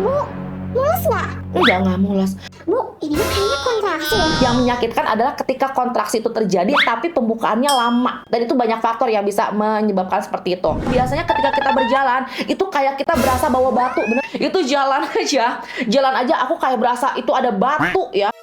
Ibu, mules nggak? Nggak mules. Bu, ini kayaknya kontraksi ya. Yang menyakitkan adalah ketika kontraksi itu terjadi tapi pembukaannya lama. Dan itu banyak faktor yang bisa menyebabkan seperti itu. Biasanya ketika kita berjalan, itu kayak kita berasa bawa batu, bener? Itu jalan aja aku kayak berasa itu ada batu ya.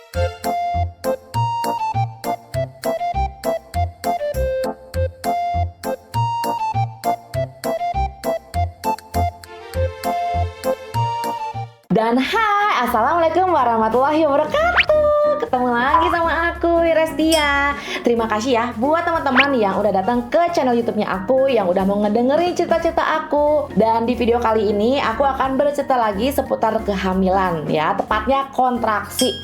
Dan hai, assalamualaikum warahmatullahi wabarakatuh. Ketemu lagi sama aku, Restia. Terima kasih ya buat teman-teman yang udah datang ke channel YouTube-nya aku, yang udah mau ngedengerin cerita-cerita aku. Dan di video kali ini aku akan bercerita lagi seputar kehamilan ya, tepatnya kontraksi.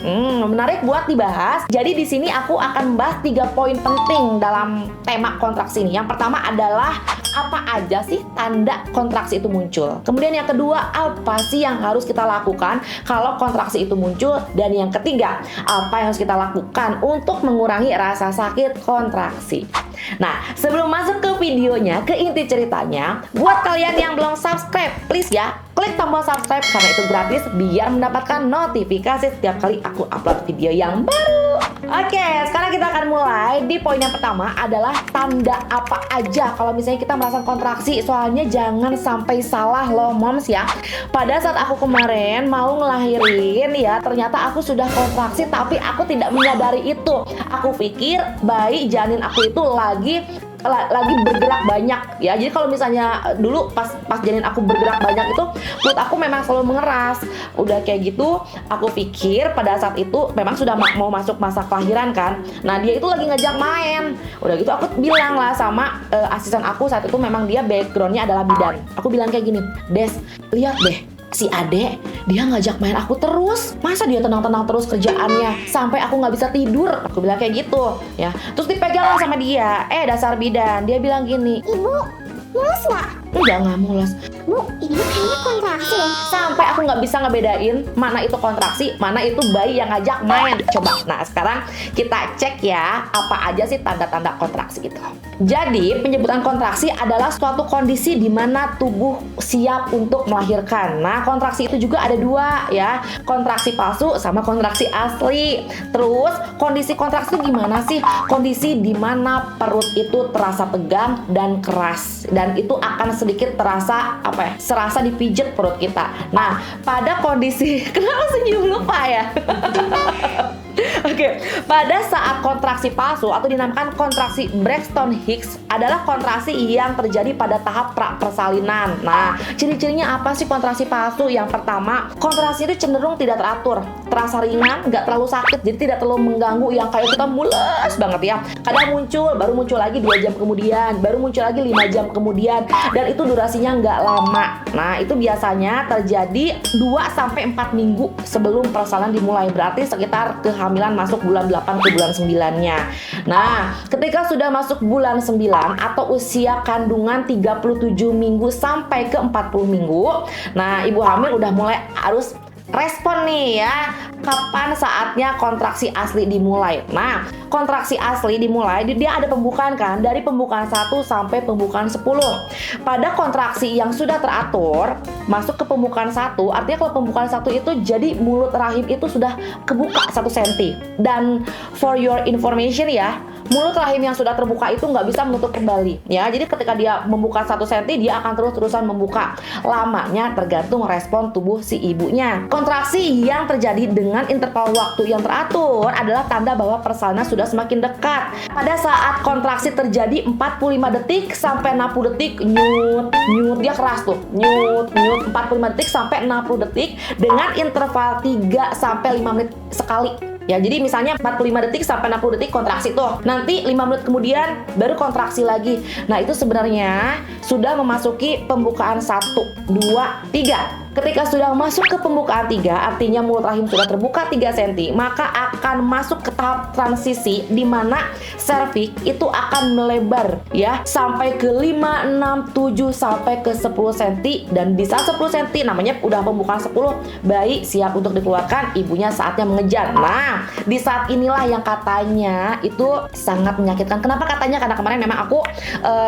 Menarik buat dibahas. Jadi di sini aku akan bahas 3 poin penting dalam tema kontraksi ini. Yang pertama adalah apa aja sih tanda kontraksi itu muncul. Kemudian yang kedua, apa sih yang harus kita lakukan kalau kontraksi itu muncul. Dan yang ketiga, apa yang harus kita lakukan untuk mengurangi rasa sakit kontraksi. Nah, sebelum masuk ke videonya, ke inti ceritanya, buat kalian yang belum subscribe, please ya, klik tombol subscribe karena itu gratis biar mendapatkan notifikasi setiap kali aku upload video yang baru. Oke, sekarang kita akan mulai. Di poin yang pertama adalah tanda apa aja kalau misalnya kita merasakan kontraksi. Soalnya jangan sampai salah loh moms ya. Pada saat aku kemarin mau ngelahirin ya, ternyata aku sudah kontraksi tapi aku tidak menyadari itu. Aku pikir bayi janin aku itu lagi bergerak banyak ya. Jadi kalau misalnya dulu pas janin aku bergerak banyak itu perut aku memang selalu mengeras. Udah kayak gitu aku pikir pada saat itu memang sudah mau masuk masa kelahiran kan. Nah dia itu lagi ngajak main. Udah gitu aku bilang lah sama asisten aku saat itu, memang dia backgroundnya adalah bidan. Aku bilang kayak gini, Des, lihat deh si Ade, dia ngajak main aku terus. Masa dia tenang-tenang terus kerjaannya sampai aku nggak bisa tidur? Aku bilang kayak gitu ya. Terus dipegang lah sama dia. Dasar bidan, dia bilang gini, Ibu, mules nggak? nggak mules. Bu, ini kayaknya kontraksi ya. Sampai aku nggak bisa ngebedain mana itu kontraksi, mana itu bayi yang ngajak main. Coba, nah sekarang kita cek ya, apa aja sih tanda-tanda kontraksi itu. Jadi penyebutan kontraksi adalah suatu kondisi di mana tubuh siap untuk melahirkan. Nah kontraksi itu juga ada 2 ya, kontraksi palsu sama kontraksi asli. Terus kondisi kontraksi itu gimana sih? Kondisi di mana perut itu terasa tegang dan keras, dan itu akan sedikit terasa serasa dipijet perut kita. Nah, pada kondisi kenapa senyum, lupa ya? Oke, pada saat kontraksi palsu atau dinamakan kontraksi Braxton Hicks adalah kontraksi yang terjadi pada tahap pra-persalinan. Nah, ciri-cirinya apa sih kontraksi palsu? Yang pertama, kontraksi itu cenderung tidak teratur, terasa ringan, nggak terlalu sakit, jadi tidak terlalu mengganggu yang kayak kita mules banget ya. Kadang muncul, baru muncul lagi 2 jam kemudian, baru muncul lagi 5 jam kemudian, dan itu durasinya nggak lama. Nah, itu biasanya terjadi 2-4 minggu sebelum persalinan dimulai, berarti sekitar kehamilan masuk bulan 8 ke bulan 9-nya. Nah, ketika sudah masuk bulan 9 atau usia kandungan 37 minggu sampai ke 40 minggu, nah ibu hamil udah mulai harus respon nih ya, kapan saatnya kontraksi asli dimulai. Nah, kontraksi asli dimulai, dia ada pembukaan kan, dari pembukaan 1 sampai pembukaan 10. Pada kontraksi yang sudah teratur, masuk ke pembukaan 1, artinya kalau pembukaan 1 itu jadi mulut rahim itu sudah kebuka 1 cm. Dan for your information ya, mulut rahim yang sudah terbuka itu nggak bisa menutup kembali ya. Jadi ketika dia membuka 1 cm, dia akan terus-terusan membuka. Lamanya tergantung respon tubuh si ibunya. Kontraksi yang terjadi dengan interval waktu yang teratur adalah tanda bahwa persalinan sudah semakin dekat. Pada saat kontraksi terjadi 45 detik sampai 60 detik, nyut, dia keras tuh. Nyut, 45 detik sampai 60 detik dengan interval 3 sampai 5 menit sekali. Ya, jadi misalnya 45 detik sampai 60 detik kontraksi tuh. Nanti 5 menit kemudian baru kontraksi lagi. Nah, itu sebenarnya sudah memasuki pembukaan 1, 2, 3. Ketika sudah masuk ke pembukaan 3, artinya mulut rahim sudah terbuka 3 cm, maka akan masuk ke tahap transisi di mana serviks itu akan melebar ya sampai ke 5, 6, 7 sampai ke 10 cm, dan bisa 10 cm namanya udah pembukaan 10, bayi siap untuk dikeluarkan, ibunya saatnya mengejar. Nah, di saat inilah yang katanya itu sangat menyakitkan. Kenapa katanya? Karena kemarin memang aku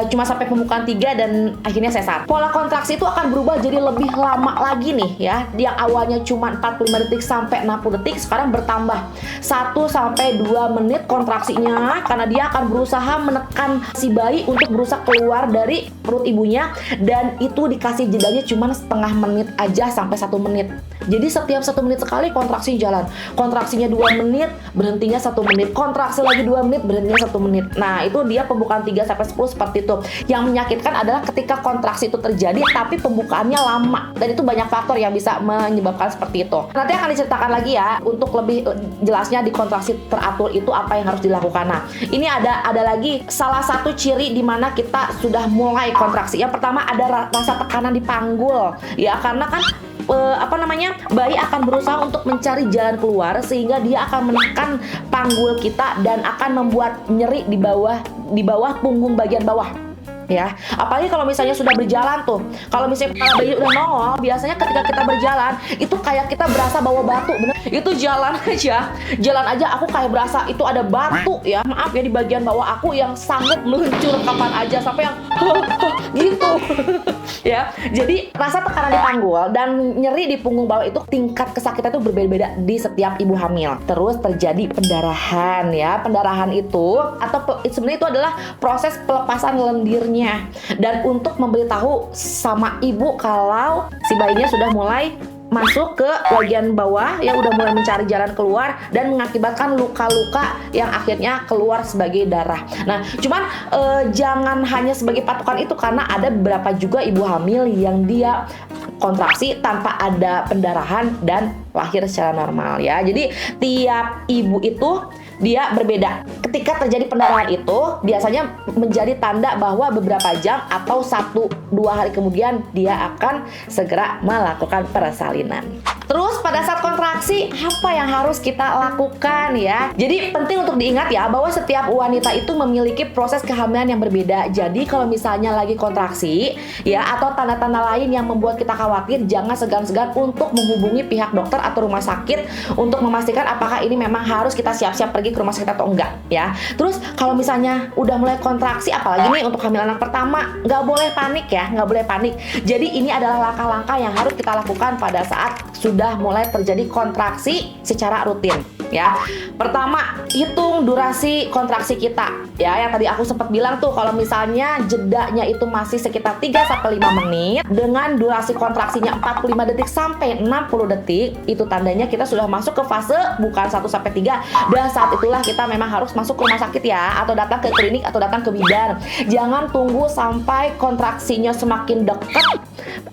cuma sampai pembukaan 3 dan akhirnya sesar. Pola kontraksi itu akan berubah jadi lebih lama lagi lagi nih ya, yang awalnya cuma 45 detik sampai 60 detik sekarang bertambah 1-2 menit kontraksinya, karena dia akan berusaha menekan si bayi untuk berusaha keluar dari perut ibunya, dan itu dikasih jedanya cuma setengah menit aja sampai 1 menit. Jadi setiap 1 menit sekali kontraksi jalan. Kontraksinya 2 menit, berhentinya 1 menit. Kontraksi lagi 2 menit, berhentinya 1 menit. Nah, itu dia pembukaan 3-10 seperti itu. Yang menyakitkan adalah ketika kontraksi itu terjadi tapi pembukaannya lama. Dan itu banyak faktor yang bisa menyebabkan seperti itu. Nanti akan diceritakan lagi ya untuk lebih jelasnya di kontraksi teratur itu apa yang harus dilakukan. Nah, ini ada lagi salah satu ciri di mana kita sudah mulai kontraksi. Yang pertama ada rasa tekanan di panggul. Ya, karena kan bayi akan berusaha untuk mencari jalan keluar sehingga dia akan menekan panggul kita dan akan membuat nyeri di bawah punggung bagian bawah. Ya, apalagi kalau misalnya sudah berjalan tuh, kalau misalnya kepala bayi udah nongol, biasanya ketika kita berjalan itu kayak kita berasa bawa batu, bener? Itu jalan aja aku kayak berasa itu ada batu ya, maaf ya, di bagian bawah aku yang sanggup meluncur kapan aja sampai yang gitu. Ya, jadi rasa tekanan di panggul dan nyeri di punggung bawah itu tingkat kesakitan itu berbeda-beda di setiap ibu hamil. Terus terjadi pendarahan ya, pendarahan itu atau sebenarnya itu adalah proses pelepasan lendirnya. Dan untuk memberitahu sama ibu kalau si bayinya sudah mulai masuk ke bagian bawah, yang udah mulai mencari jalan keluar dan mengakibatkan luka-luka yang akhirnya keluar sebagai darah. Nah, cuman jangan hanya sebagai patokan itu, karena ada beberapa juga ibu hamil yang dia kontraksi tanpa ada pendarahan dan lahir secara normal ya. Jadi tiap ibu itu dia berbeda. Ketika terjadi pendarahan itu biasanya menjadi tanda bahwa beberapa jam atau 1-2 hari kemudian dia akan segera melakukan persalinan. Terus pada saat kontraksi apa yang harus kita lakukan ya? Jadi penting untuk diingat ya bahwa setiap wanita itu memiliki proses kehamilan yang berbeda. Jadi kalau misalnya lagi kontraksi ya atau tanda-tanda lain yang membuat kita khawatir, jangan segan-segan untuk menghubungi pihak dokter atau rumah sakit untuk memastikan apakah ini memang harus kita siap-siap pergi ke rumah sakit atau enggak ya. Terus kalau misalnya udah mulai kontraksi, apalagi nih untuk hamil anak pertama, nggak boleh panik ya, nggak boleh panik. Jadi ini adalah langkah-langkah yang harus kita lakukan pada saat sudah mulai terjadi kontraksi secara rutin ya. Pertama, hitung durasi kontraksi kita ya, yang tadi aku sempat bilang tuh kalau misalnya jedanya itu masih sekitar 3-5 menit dengan durasi kontraksinya 45 detik sampai 60 detik, itu tandanya kita sudah masuk ke fase bukan 1-3, dan saat itulah kita memang harus masuk ke rumah sakit ya, atau datang ke klinik atau datang ke bidan. Jangan tunggu sampai kontraksinya semakin dekat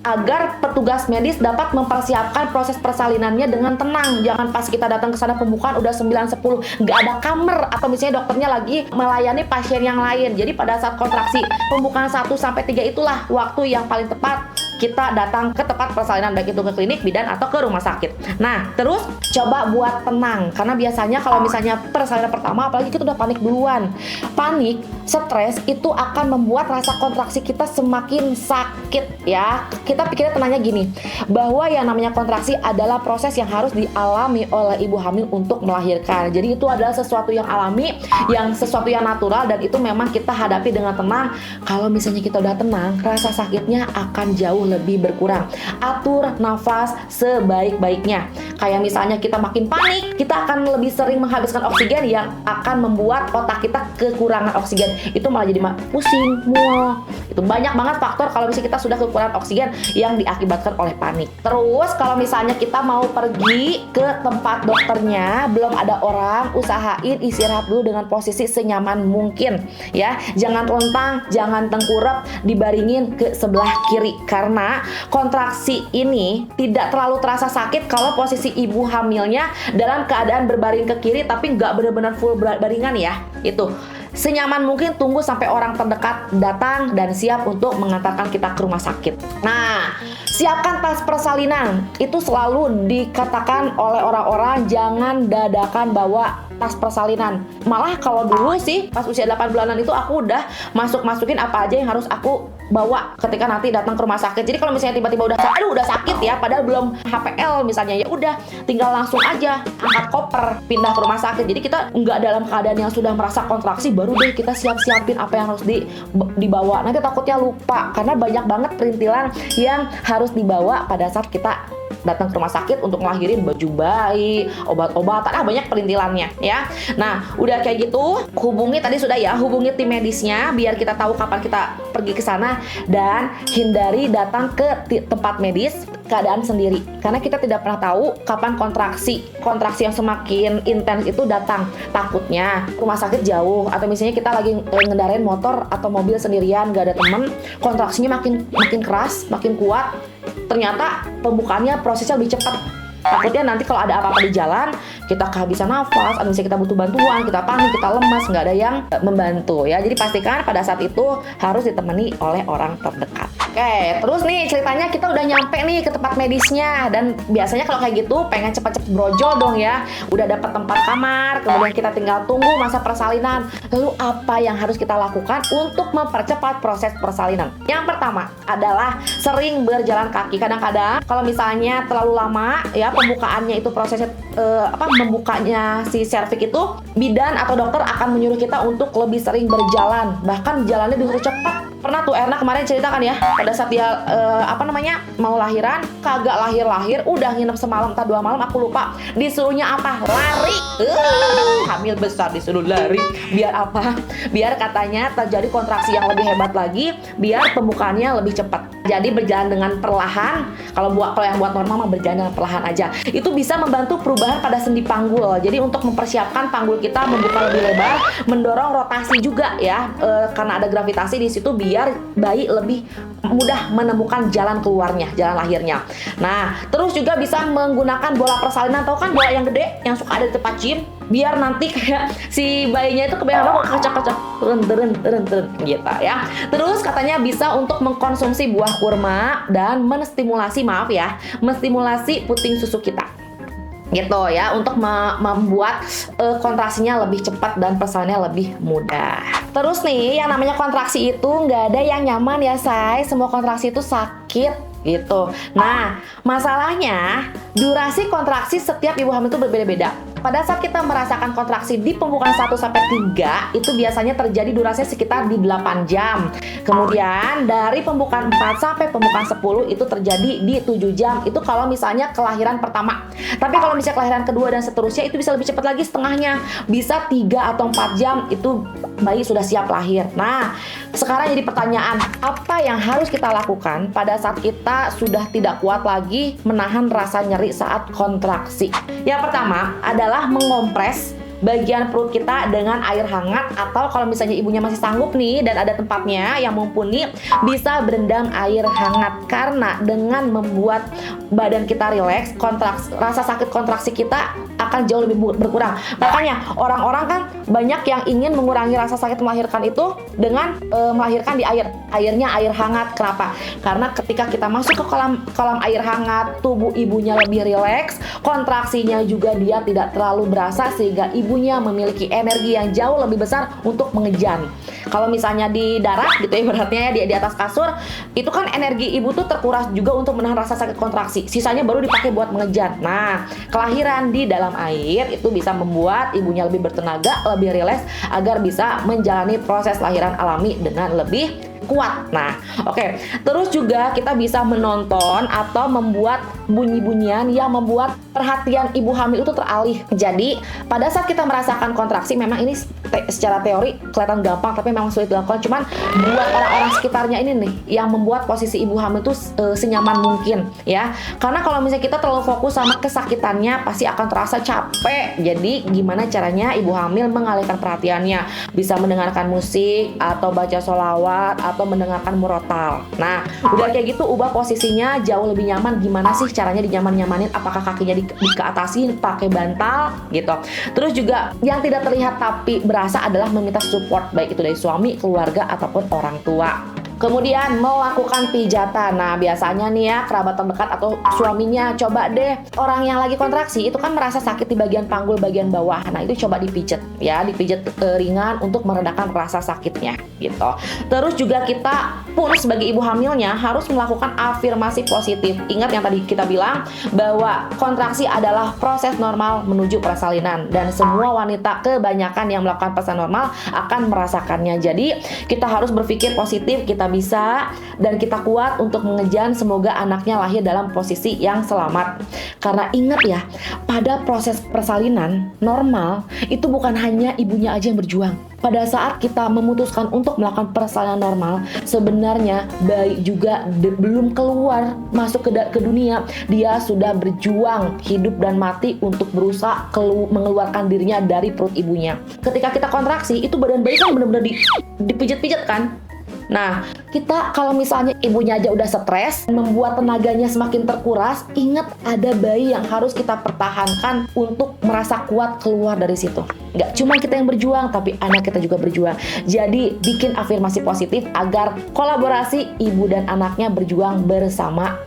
agar petugas medis dapat mempersiapkan proses persalinannya dengan tenang. Jangan pas kita datang ke sana pembukaan udah 9-10 nggak ada kamar, atau misalnya dokternya lagi melayani pasien yang lain. Jadi pada saat kontraksi pembukaan 1-3 itulah waktu yang paling tepat kita datang ke tempat persalinan, baik itu ke klinik, bidan atau ke rumah sakit. Nah, terus coba buat tenang, karena biasanya kalau misalnya persalinan pertama apalagi kita udah panik duluan. Panik, stres itu akan membuat rasa kontraksi kita semakin sakit ya. Kita pikirnya tenangnya gini, bahwa yang namanya kontraksi adalah proses yang harus dialami oleh ibu hamil untuk melahirkan. Jadi itu adalah sesuatu yang alami, yang sesuatu yang natural, dan itu memang kita hadapi dengan tenang. Kalau misalnya kita udah tenang, rasa sakitnya akan jauh lebih berkurang. Atur nafas sebaik-baiknya. Kayak misalnya kita makin panik, kita akan lebih sering menghabiskan oksigen yang akan membuat otak kita kekurangan oksigen. Itu malah jadi pusing, mual. Itu banyak banget faktor kalau misalnya kita sudah kekurangan oksigen yang diakibatkan oleh panik. Terus kalau misalnya kita mau pergi ke tempat dokternya, belum ada orang, usahain istirahat dulu dengan posisi senyaman mungkin ya. Jangan telentang, jangan tengkurap, dibaringin ke sebelah kiri, karena kontraksi ini tidak terlalu terasa sakit kalau posisi ibu hamilnya dalam keadaan berbaring ke kiri tapi nggak benar-benar full baringan ya. Itu senyaman mungkin, tunggu sampai orang terdekat datang dan siap untuk mengantarkan kita ke rumah sakit. Nah, siapkan tas persalinan. Itu selalu dikatakan oleh orang-orang, jangan dadakan bawa tas persalinan. Malah kalau dulu sih pas usia 8 bulanan itu aku udah masukin apa aja yang harus aku bawa ketika nanti datang ke rumah sakit. Jadi kalau misalnya tiba-tiba udah sakit ya, padahal belum HPL misalnya, ya udah tinggal langsung aja angkat koper pindah ke rumah sakit. Jadi kita nggak dalam keadaan yang sudah merasa kontraksi baru deh kita siapin apa yang harus dibawa. Nanti takutnya lupa karena banyak banget perintilan yang harus dibawa pada saat kita datang ke rumah sakit untuk ngelahirin, baju bayi, obat-obatan, banyak perintilannya ya. Nah, udah kayak gitu, hubungi tim medisnya biar kita tahu kapan kita pergi ke sana, dan hindari datang ke tempat medis keadaan sendiri karena kita tidak pernah tahu kapan kontraksi yang semakin intens itu datang. Takutnya rumah sakit jauh atau misalnya kita lagi ngendarain motor atau mobil sendirian, gak ada temen, kontraksinya makin keras, makin kuat, ternyata pembukaannya prosesnya lebih cepat. Takutnya nanti kalau ada apa-apa di jalan, kita kehabisan nafas, atau misalnya kita butuh bantuan, kita panik, kita lemas, nggak ada yang membantu ya. Jadi pastikan pada saat itu harus ditemani oleh orang terdekat. Oke, terus nih ceritanya kita udah nyampe nih ke tempat medisnya, dan biasanya kalau kayak gitu pengen cepet-cepet brojol dong ya. Udah dapat tempat kamar, kemudian kita tinggal tunggu masa persalinan. Lalu apa yang harus kita lakukan untuk mempercepat proses persalinan? Yang pertama adalah sering berjalan kaki. Kadang-kadang kalau misalnya terlalu lama ya pembukaannya itu prosesnya membukanya si serviks itu, bidan atau dokter akan menyuruh kita untuk lebih sering berjalan, bahkan jalannya disuruh cepat. Pernah tuh Erna kemarin ceritakan ya, pada saat dia mau lahiran, kagak lahir, udah nginep semalam atau 2 malam, aku lupa, disuruhnya apa? Lari. Hamil besar disuruh lari. Biar apa? Biar katanya terjadi kontraksi yang lebih hebat lagi, biar pembukaannya lebih cepat. Jadi berjalan dengan perlahan. Kalau yang buat normal mah berjalan dengan perlahan aja. Itu bisa membantu perubahan pada sendi panggul. Jadi untuk mempersiapkan panggul kita membuka lebih lebar, mendorong rotasi juga ya, karena ada gravitasi di situ, biar bayi lebih mudah menemukan jalan keluarnya, jalan lahirnya. Nah, terus juga bisa menggunakan bola persalinan. Tahu kan bola yang gede yang suka ada di tempat gym? Biar nanti kayak si bayinya itu kebanyakan kacak-kacak teren gitu ya. Terus katanya bisa untuk mengkonsumsi buah kurma dan menstimulasi puting susu kita gitu ya, untuk membuat kontraksinya lebih cepat dan persalinannya lebih mudah. Terus nih, yang namanya kontraksi itu nggak ada yang nyaman ya say, semua kontraksi itu sakit gitu. Nah, masalahnya durasi kontraksi setiap ibu hamil itu berbeda-beda. Pada saat kita merasakan kontraksi di pembukaan 1-3, itu biasanya terjadi durasinya sekitar di 8 jam. Kemudian dari pembukaan 4 sampai pembukaan 10 itu terjadi di 7 jam. Itu kalau misalnya kelahiran pertama. Tapi kalau misalnya kelahiran kedua dan seterusnya itu bisa lebih cepat lagi, setengahnya. Bisa 3 atau 4 jam itu bayi sudah siap lahir. Nah, sekarang jadi pertanyaan, apa yang harus kita lakukan pada saat kita sudah tidak kuat lagi menahan rasa nyeri saat kontraksi? Yang pertama adalah mengompres bagian perut kita dengan air hangat, atau kalau misalnya ibunya masih sanggup nih dan ada tempatnya yang mumpuni, bisa berendam air hangat. Karena dengan membuat badan kita rileks, rasa sakit kontraksi kita akan jauh lebih berkurang. Makanya orang-orang kan banyak yang ingin mengurangi rasa sakit melahirkan itu dengan melahirkan di airnya air hangat. Kenapa? Karena ketika kita masuk ke kolam air hangat, tubuh ibunya lebih rileks, kontraksinya juga dia tidak terlalu berasa, sehingga ibunya memiliki energi yang jauh lebih besar untuk mengejan. Kalau misalnya di darat gitu ya, beratnya di atas kasur, itu kan energi ibu tuh terkuras juga untuk menahan rasa sakit kontraksi. Sisanya baru dipakai buat mengejan. Nah, kelahiran di dalam air itu bisa membuat ibunya lebih bertenaga, lebih rileks, agar bisa menjalani proses lahiran alami dengan lebih kuat. Nah, oke. Terus juga kita bisa menonton atau membuat bunyi-bunyian yang membuat perhatian ibu hamil itu teralih. Jadi, pada saat kita merasakan kontraksi, memang ini secara teori kelihatan gampang, tapi memang sulit dilakukan. Cuman buat orang-orang sekitarnya ini nih yang membuat posisi ibu hamil itu senyaman mungkin ya. Karena kalau misalnya kita terlalu fokus sama kesakitannya, pasti akan terasa capek. Jadi, gimana caranya ibu hamil mengalihkan perhatiannya? Bisa mendengarkan musik atau baca sholawat atau mendengarkan murotal. Nah, udah kayak gitu, ubah posisinya jauh lebih nyaman. Gimana sih caranya dinyaman-nyamanin? Apakah kakinya dikeatasin pakai bantal gitu? Terus juga yang tidak terlihat tapi berasa adalah meminta support, baik itu dari suami, keluarga, ataupun orang tua. Kemudian melakukan pijatan. Nah, biasanya nih ya kerabat terdekat atau suaminya, coba deh, orang yang lagi kontraksi itu kan merasa sakit di bagian panggul bagian bawah. Nah, itu coba dipijet ya, dipijet ringan untuk meredakan rasa sakitnya gitu. Terus juga kita pun sebagai ibu hamilnya harus melakukan afirmasi positif. Ingat yang tadi kita bilang bahwa kontraksi adalah proses normal menuju persalinan, dan semua wanita kebanyakan yang melakukan proses normal akan merasakannya. Jadi kita harus berpikir positif, kita bisa dan kita kuat untuk mengejar semoga anaknya lahir dalam posisi yang selamat. Karena ingat ya, pada proses persalinan normal itu bukan hanya ibunya aja yang berjuang. Pada saat kita memutuskan untuk melakukan persalinan normal, sebenarnya bayi juga belum keluar masuk ke dunia, dia sudah berjuang hidup dan mati untuk berusaha mengeluarkan dirinya dari perut ibunya. Ketika kita kontraksi, itu badan bayi kan benar-benar dipijat-pijat kan. Nah, kita kalau misalnya ibunya aja udah stres, membuat tenaganya semakin terkuras, ingat ada bayi yang harus kita pertahankan untuk merasa kuat keluar dari situ. Nggak cuma kita yang berjuang, tapi anak kita juga berjuang. Jadi, bikin afirmasi positif agar kolaborasi ibu dan anaknya berjuang bersama,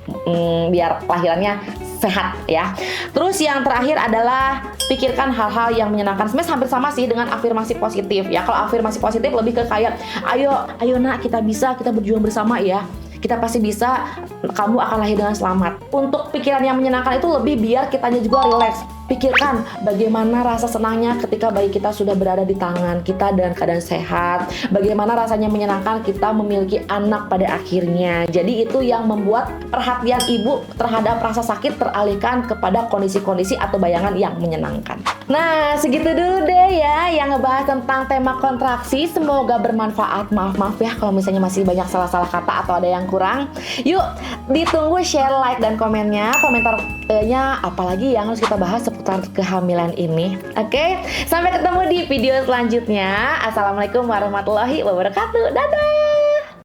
biar lahirannya sehat ya. Terus yang terakhir adalah pikirkan hal-hal yang menyenangkan. Sebenarnya hampir sama sih dengan afirmasi positif ya. Kalau afirmasi positif lebih ke kayak ayo nak, kita bisa, kita berjuang bersama ya. Kita pasti bisa, kamu akan lahir dengan selamat. Untuk pikiran yang menyenangkan itu lebih biar kitanya juga rileks. Pikirkan bagaimana rasa senangnya ketika bayi kita sudah berada di tangan kita dalam keadaan sehat. Bagaimana rasanya menyenangkan kita memiliki anak pada akhirnya. Jadi itu yang membuat perhatian ibu terhadap rasa sakit teralihkan kepada kondisi-kondisi atau bayangan yang menyenangkan. Nah, segitu dulu deh ya yang ngebahas tentang tema kontraksi. Semoga bermanfaat. Maaf ya kalau misalnya masih banyak salah-salah kata atau ada yang kurang. Yuk, ditunggu share, like, dan komennya. Komentarnya apalagi yang harus kita bahas seputar kehamilan ini. Oke, sampai ketemu di video selanjutnya. Assalamualaikum warahmatullahi wabarakatuh. Dadah!